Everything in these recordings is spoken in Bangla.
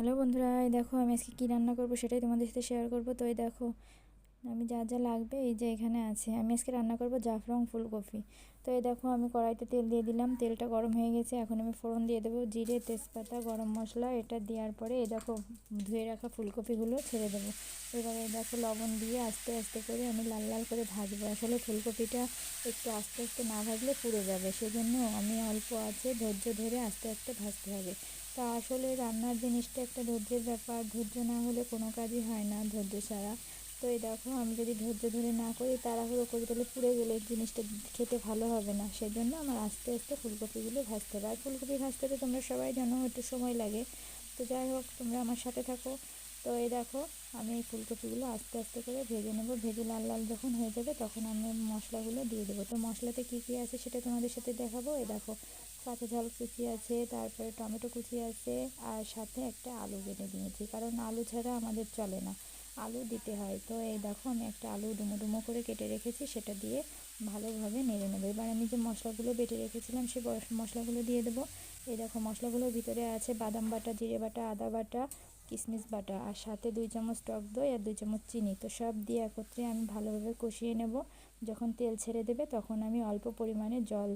হ্যালো বন্ধুরা, এই দেখো আমি আজকে কী রান্না করবো সেটাই তোমাদের সাথে শেয়ার করবো। তো এই দেখো আমি যা যা লাগবে এই যে এখানে আছে। আমি আজকে রান্না করব জাফরং ফুলকপি। তো এই দেখো আমি কড়াইতে তেল দিয়ে দিলাম, তেলটা গরম হয়ে গেছে। এখন আমি ফোড়ন দিয়ে দেবো জিরে, তেজপাতা, গরম মশলা। এটা দেওয়ার পরে এই দেখো ধুয়ে রাখা ফুলকপিগুলো ছেড়ে দেবো। এবারে এই দেখো লবণ দিয়ে আস্তে আস্তে করে আমি লাল লাল করে ভাজবো। আসলে ফুলকপিটা একটু আস্তে আস্তে না ভাজলে পুড়ে যাবে, সেজন্য আমি অল্প আছে ধৈর্য ধরে আস্তে আস্তে ভাজতে হবে। তা আসলে রান্নার জিনিসটা একটা ধৈর্যের ব্যাপার, ধৈর্য না হলে কোনো কাজই হয় না ধৈর্য ছাড়া। তো এই দেখো আমি যদি ধৈর্য ধরে না করি, তাড়াহুড়ো করি, তাহলে পুড়ে গেলে জিনিসটা খেতে ভালো হবে না। সেজন্য আমার আস্তে আস্তে ফুলকপিগুলো ভাজতে হবে। আর ফুলকপি ভাজতে তো তোমরা সবাই জানো একটু সময় লাগে। তো যাই হোক, তোমরা আমার সাথে থাকো। তো এই দেখো আমি এই ফুলকপিগুলো আস্তে আস্তে করে ভেজে নেবো। ভেজে লাল লাল যখন হয়ে যাবে তখন আমি মশলাগুলো দিয়ে দেবো। তো মশলাতে কী কী আছে সেটা তোমাদের সাথে দেখাবো। এই দেখো কাঁচা ঝাল কুচি আছে, তারপরে টমেটো কুচি আছে, আর সাথে একটা আলু কেটে নিয়েছি, কারণ আলু ছাড়া আমাদের চলে না, আলু দিতে হয়। তো এই দেখো আমি একটা আলু ডুমো ডুমো করে কেটে রেখেছি, সেটা দিয়ে ভালোভাবে নেড়ে নেবো। এবার আমি যে মশলাগুলো বেটে রেখেছিলাম সেই মশলাগুলো দিয়ে দেবো। এই দেখো মশলাগুলোর ভিতরে আছে বাদাম বাটা, জিরে বাটা, আদা বাটা, কিশমিশ বাটা, আর সাথে 2 চামচ টক দই আর 2 চামচ চিনি। তো সব দিয়ে একত্রে আমি ভালোভাবে কষিয়ে নেব। যখন তেল ছেড়ে দেবে তখন আমি অল্প পরিমাণে জল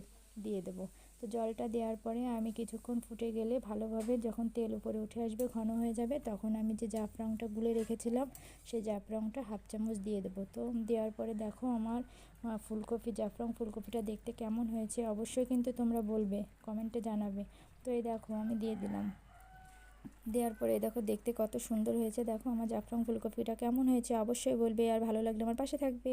দিয়ে দেবো। তো জলটা দেওয়ার পরে আমি কিছুক্ষণ ফুটে গেলে ভালোভাবে যখন তেল উপরে উঠে আসবে, ঘন হয়ে যাবে, তখন আমি যে জাফরানটা গুলে রেখেছিলাম সেই জাফরানটা হাফ চামচ দিয়ে দেবো। তো দেওয়ার পরে দেখো আমার জাফরান ফুলকপিটা দেখতে কেমন হয়েছে অবশ্যই কিন্তু তোমরা বলবে, কমেন্টে জানাবে। তো এই দেখো আমি দিয়ে দিলাম। দেওয়ার পরে দেখো দেখতে কত সুন্দর হয়েছে। দেখো আমার জাফরান ফুলকপিটা কেমন হয়েছে অবশ্যই বলবে, আর ভালো লাগলে আমার পাশে থাকবে।